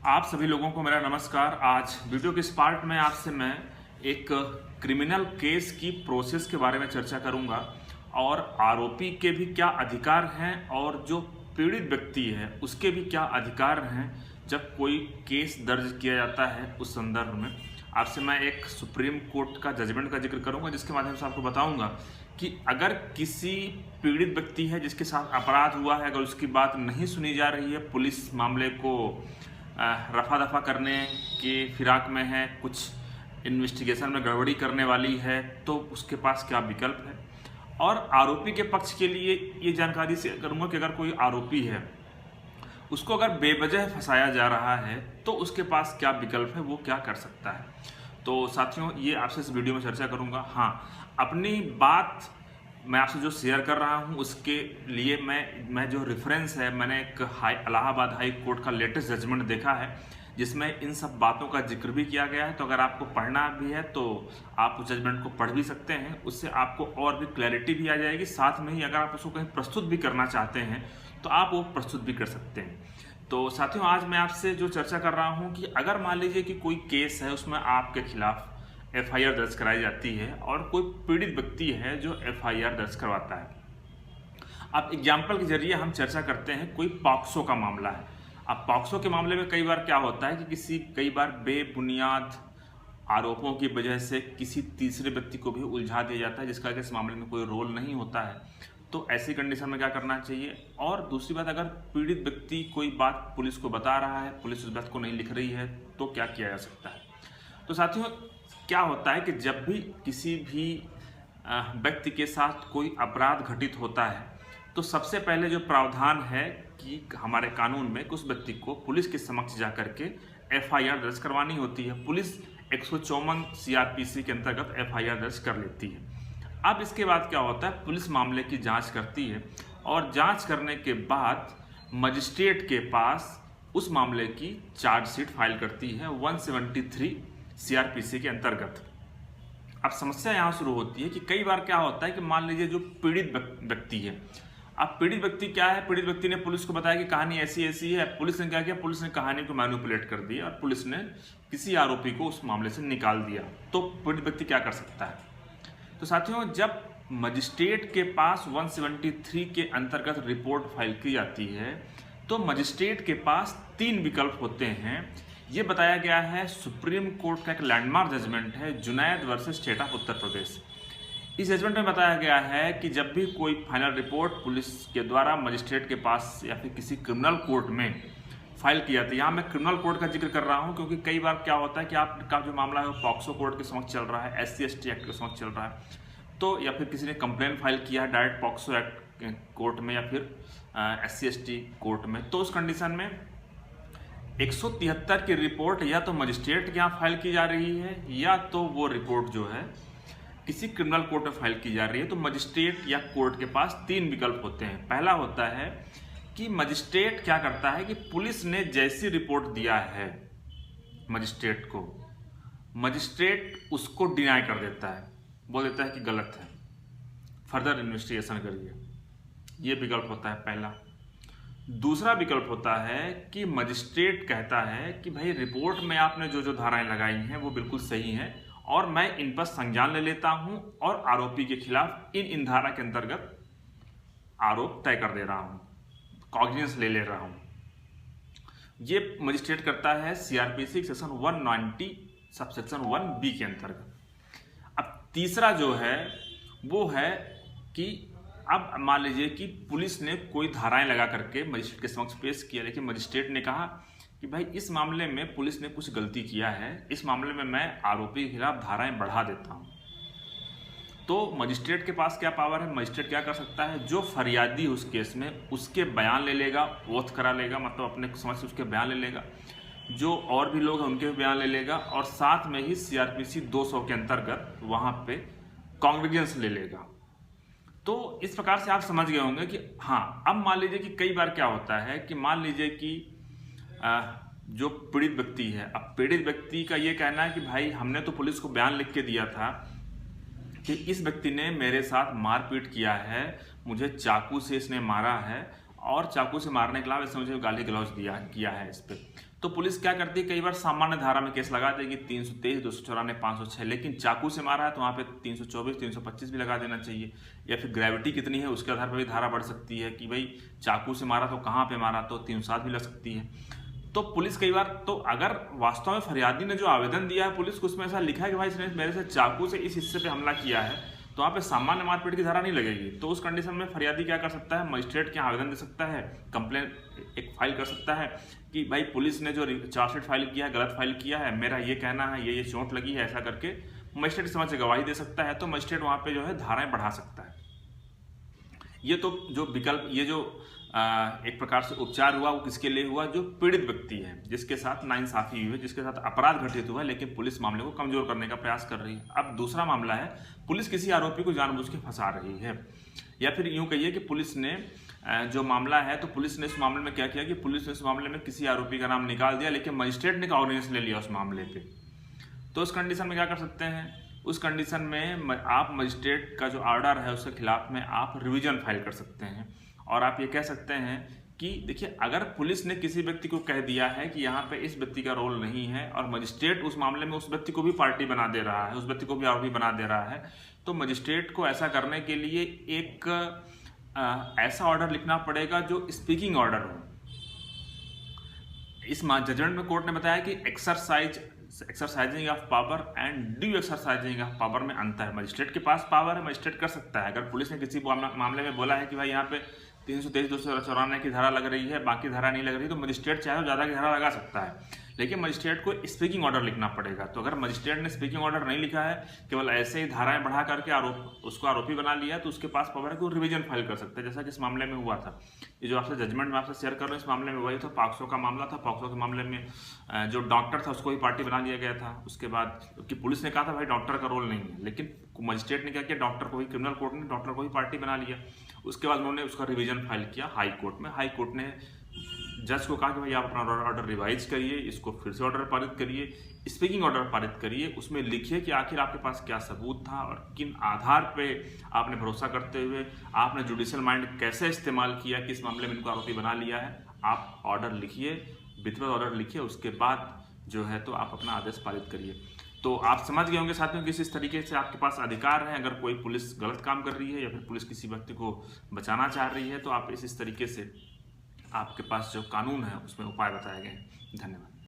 आप सभी लोगों को मेरा नमस्कार। आज वीडियो के इस पार्ट में आपसे मैं एक क्रिमिनल केस की प्रोसेस के बारे में चर्चा करूंगा और आरोपी के भी क्या अधिकार हैं और जो पीड़ित व्यक्ति है उसके भी क्या अधिकार हैं जब कोई केस दर्ज किया जाता है। उस संदर्भ में आपसे मैं एक सुप्रीम कोर्ट का जजमेंट का जिक्र करूंगा, जिसके माध्यम से आपको बताऊंगा कि अगर किसी पीड़ित व्यक्ति है जिसके साथ अपराध हुआ है, अगर उसकी बात नहीं सुनी जा रही है, पुलिस मामले को रफा दफा करने की फिराक में है, कुछ इन्वेस्टिगेशन में गड़बड़ी करने वाली है, तो उसके पास क्या विकल्प है। और आरोपी के पक्ष के लिए ये जानकारी शेयर करूंगा कि अगर कोई आरोपी है उसको अगर बेवजह फंसाया जा रहा है तो उसके पास क्या विकल्प है, वो क्या कर सकता है। तो साथियों, ये आपसे इस वीडियो में चर्चा करूंगा। हाँ, अपनी बात मैं आपसे जो शेयर कर रहा हूं उसके लिए मैं जो रेफरेंस है, मैंने एक इलाहाबाद हाई कोर्ट का लेटेस्ट जजमेंट देखा है जिसमें इन सब बातों का जिक्र भी किया गया है। तो अगर आपको पढ़ना भी है तो आप उस जजमेंट को पढ़ भी सकते हैं, उससे आपको और भी क्लैरिटी भी आ जाएगी। साथ में ही अगर आप उसको कहीं प्रस्तुत भी करना चाहते हैं तो आप वो प्रस्तुत भी कर सकते हैं। तो साथियों, आज मैं आपसे जो चर्चा कर रहा हूँ कि अगर मान लीजिए कि कोई केस है, उसमें आपके खिलाफ FIR दर्ज कराई जाती है और कोई पीड़ित व्यक्ति है जो FIR दर्ज करवाता है। अब एग्जाम्पल के जरिए हम चर्चा करते हैं, कोई पॉक्सो का मामला है। अब पॉक्सो के मामले में कई बार क्या होता है कि कई बार बेबुनियाद आरोपों की वजह से किसी तीसरे व्यक्ति को भी उलझा दिया जाता है जिसका कि इस मामले में कोई रोल नहीं होता है। तो ऐसी कंडीशन में क्या करना चाहिए। और दूसरी बात, अगर पीड़ित व्यक्ति कोई बात पुलिस को बता रहा है, पुलिस उस बात को नहीं लिख रही है, तो क्या किया जा सकता है। तो साथियों, क्या होता है कि जब भी किसी भी व्यक्ति के साथ कोई अपराध घटित होता है तो सबसे पहले जो प्रावधान है कि हमारे कानून में उस व्यक्ति को पुलिस के समक्ष जाकर के FIR दर्ज करवानी होती है। पुलिस 154 CRPC के अंतर्गत FIR दर्ज कर लेती है। अब इसके बाद क्या होता है, पुलिस मामले की जांच करती है और जांच करने के बाद मजिस्ट्रेट के पास उस मामले की चार्जशीट फाइल करती है 173 CRPC के अंतर्गत। अब समस्या यहाँ शुरू होती है कि कई बार क्या होता है कि मान लीजिए जो पीड़ित व्यक्ति है, अब पीड़ित व्यक्ति क्या है, पीड़ित व्यक्ति ने पुलिस को बताया कि कहानी ऐसी ऐसी है। पुलिस ने क्या किया, पुलिस ने कहानी को मैनिपुलेट कर दिया और पुलिस ने किसी आरोपी को उस मामले से निकाल दिया। तो पीड़ित व्यक्ति क्या कर सकता है। तो साथियों, जब मजिस्ट्रेट के पास 173 के अंतर्गत रिपोर्ट फाइल की जाती है तो मजिस्ट्रेट के पास 3 विकल्प होते हैं। ये बताया गया है, सुप्रीम कोर्ट का एक लैंडमार्क जजमेंट है, Junaid versus state of Uttar Pradesh. इस जजमेंट में बताया गया है कि जब भी कोई फाइनल रिपोर्ट पुलिस के द्वारा मजिस्ट्रेट के पास या फिर किसी क्रिमिनल कोर्ट में फाइल की जाती है, यहाँ मैं क्रिमिनल कोर्ट का जिक्र कर रहा हूँ क्योंकि कई बार क्या होता है कि आपका जो मामला है वो पॉक्सो कोर्ट के समक्ष चल रहा है, SC/ST एक्ट के समक्ष चल रहा है, तो या फिर किसी ने कंप्लेंट फाइल किया है डायरेक्ट पॉक्सो एक्ट कोर्ट में या फिर SC/ST कोर्ट में। तो उस कंडीशन में 173 की रिपोर्ट या तो मजिस्ट्रेट के यहाँ फाइल की जा रही है या तो वो रिपोर्ट जो है किसी क्रिमिनल कोर्ट में फाइल की जा रही है। तो मजिस्ट्रेट या कोर्ट के पास 3 विकल्प होते हैं। पहला होता है कि मजिस्ट्रेट क्या करता है कि पुलिस ने जैसी रिपोर्ट दिया है मजिस्ट्रेट को, मजिस्ट्रेट उसको डिनाई कर देता है, बोल देता है कि गलत है, फर्दर इन्वेस्टिगेशन करिए। ये विकल्प होता है पहला। दूसरा विकल्प होता है कि मजिस्ट्रेट कहता है कि भाई रिपोर्ट में आपने जो जो धाराएं लगाई हैं वो बिल्कुल सही हैं और मैं इन पर संज्ञान ले लेता हूं और आरोपी के खिलाफ इन धारा के अंतर्गत आरोप तय कर दे रहा हूं, कॉग्निजेंस ले रहा हूं। ये मजिस्ट्रेट करता है CRPC सेक्शन 190 सबसेक्शन 1B के अंतर्गत। अब तीसरा जो है वो है कि अब मान लीजिए कि पुलिस ने कोई धाराएं लगा करके मजिस्ट्रेट के समक्ष पेश किया, लेकिन मजिस्ट्रेट ने कहा कि भाई इस मामले में पुलिस ने कुछ गलती किया है, इस मामले में मैं आरोपी के खिलाफ धाराएं बढ़ा देता हूं। तो मजिस्ट्रेट के पास क्या पावर है, मजिस्ट्रेट क्या कर सकता है, जो फरियादी उस केस में उसके बयान ले लेगा, ओथ करा लेगा, मतलब अपने समझ से उसके बयान ले लेगा, जो और भी लोग हैं उनके भी बयान ले लेगा और साथ में ही CRPC 200 के अंतर्गत वहां पे कॉन्ग्रिजेंस ले लेगा। तो इस प्रकार से आप समझ गए होंगे कि हाँ, अब मान लीजिए कि कई बार क्या होता है कि मान लीजिए कि जो पीड़ित व्यक्ति है, अब पीड़ित व्यक्ति का ये कहना है कि भाई हमने तो पुलिस को बयान लिख के दिया था कि इस व्यक्ति ने मेरे साथ मारपीट किया है, मुझे चाकू से इसने मारा है और चाकू से मारने के अलावा इसने मुझे गाली गलौज किया है इस पर। तो पुलिस क्या करती है, कई बार सामान्य धारा में केस लगा देगी 323, 294, 506, लेकिन चाकू से मारा है तो वहाँ पे 324, 325 भी लगा देना चाहिए। या फिर ग्रेविटी कितनी है उसके आधार पर भी धारा बढ़ सकती है कि भाई चाकू से मारा तो कहाँ पे मारा, तो 307 भी लग सकती है। तो पुलिस कई बार, तो अगर वास्तव में फरियादी ने जो आवेदन दिया है पुलिस को उसमें ऐसा लिखा है कि भाई इसने मेरे से चाकू से इस हिस्से पे हमला किया है, तो वहाँ पे सामान्य मारपीट की धारा नहीं लगेगी। तो उस कंडीशन में फरियादी क्या कर सकता है, मजिस्ट्रेट के आवेदन दे सकता है, कंप्लेन एक फाइल कर सकता है कि भाई पुलिस ने जो चार्जशीट फाइल किया है गलत फाइल किया है, मेरा ये कहना है ये चोट लगी है, ऐसा करके मजिस्ट्रेट समझ से गवाही दे सकता है। तो मजिस्ट्रेट वहाँ पे जो है धाराएं बढ़ा सकता है। ये तो जो विकल्प, ये जो एक प्रकार से उपचार हुआ वो किसके लिए हुआ, जो पीड़ित व्यक्ति है, जिसके साथ नाइंसाफी हुई है, जिसके साथ अपराध घटित हुआ है, लेकिन पुलिस मामले को कमजोर करने का प्रयास कर रही है। अब दूसरा मामला है, पुलिस किसी आरोपी को जानबूझ के फंसा रही है, या फिर यूं कहिए कि पुलिस ने जो मामला है, तो पुलिस ने इस मामले में क्या किया कि पुलिस ने इस मामले में किसी आरोपी का नाम निकाल दिया, लेकिन मजिस्ट्रेट ने कॉग्निजेंस ले लिया उस मामले पे। तो उस कंडीशन में क्या कर सकते हैं, उस कंडीशन में आप मजिस्ट्रेट का जो ऑर्डर है उसके खिलाफ में आप रिवीजन फाइल कर सकते हैं। और आप ये कह सकते हैं कि देखिए, अगर पुलिस ने किसी व्यक्ति को कह दिया है कि यहाँ पे इस व्यक्ति का रोल नहीं है और मजिस्ट्रेट उस मामले में उस व्यक्ति को भी पार्टी बना दे रहा है, उस व्यक्ति को भी आरोपी बना दे रहा है, तो मजिस्ट्रेट को ऐसा करने के लिए एक ऐसा ऑर्डर लिखना पड़ेगा जो स्पीकिंग ऑर्डर हो। इस जजमेंट में कोर्ट ने बताया कि exercising of power and due exercising of power में अंतर है। मजिस्ट्रेट के पास पावर है, मजिस्ट्रेट कर सकता है। अगर पुलिस ने किसी मामले में बोला है कि भाई यहाँ पे 323, 294 की धारा लग रही है, बाकी धारा नहीं लग रही, तो मजिस्ट्रेट चाहे तो ज़्यादा की धारा लगा सकता है, लेकिन मजिस्ट्रेट को स्पीकिंग ऑर्डर लिखना पड़ेगा। तो अगर मजिस्ट्रेट ने स्पीकिंग ऑर्डर नहीं लिखा है, केवल ऐसे ही धाराएं बढ़ा करके उसको आरोपी बना लिया, तो उसके पास पावर है कि वो रिवीजन फाइल कर सकते हैं, जैसा कि इस मामले में हुआ था। ये जो आपसे जजमेंट में आपसे शेयर कर रहे हैं, इस मामले में वही था, पॉक्सो का मामला था। पॉक्सो के मामले में जो डॉक्टर था उसको ही पार्टी बना लिया गया था। उसके बाद कि पुलिस ने कहा था भाई डॉक्टर का रोल नहीं है, लेकिन मजिस्ट्रेट ने क्या किया, डॉक्टर को ही, क्रिमिनल कोर्ट ने डॉक्टर को ही पार्टी बना लिया। उसके बाद उन्होंने उसका रिवीजन फाइल किया हाई कोर्ट में। हाई कोर्ट ने जज को कहा कि भाई आप अपना ऑर्डर रिवाइज करिए, इसको फिर से ऑर्डर पारित करिए, स्पीकिंग ऑर्डर पारित करिए, उसमें लिखिए कि आखिर आपके पास क्या सबूत था और किन आधार पे आपने भरोसा करते हुए आपने जुडिशियल माइंड कैसे इस्तेमाल किया कि इस मामले में इनको आरोपी बना लिया है। आप ऑर्डर लिखिए, विधिवत ऑर्डर लिखिए, उसके बाद जो है तो आप अपना आदेश पारित करिए। तो आप समझ गए होंगे साथियों किस इस तरीके से आपके पास अधिकार है। अगर कोई पुलिस गलत काम कर रही है या फिर पुलिस किसी व्यक्ति को बचाना चाह रही है, तो आप इस तरीके से आपके पास जो कानून है उसमें उपाय बताए गए हैं। धन्यवाद।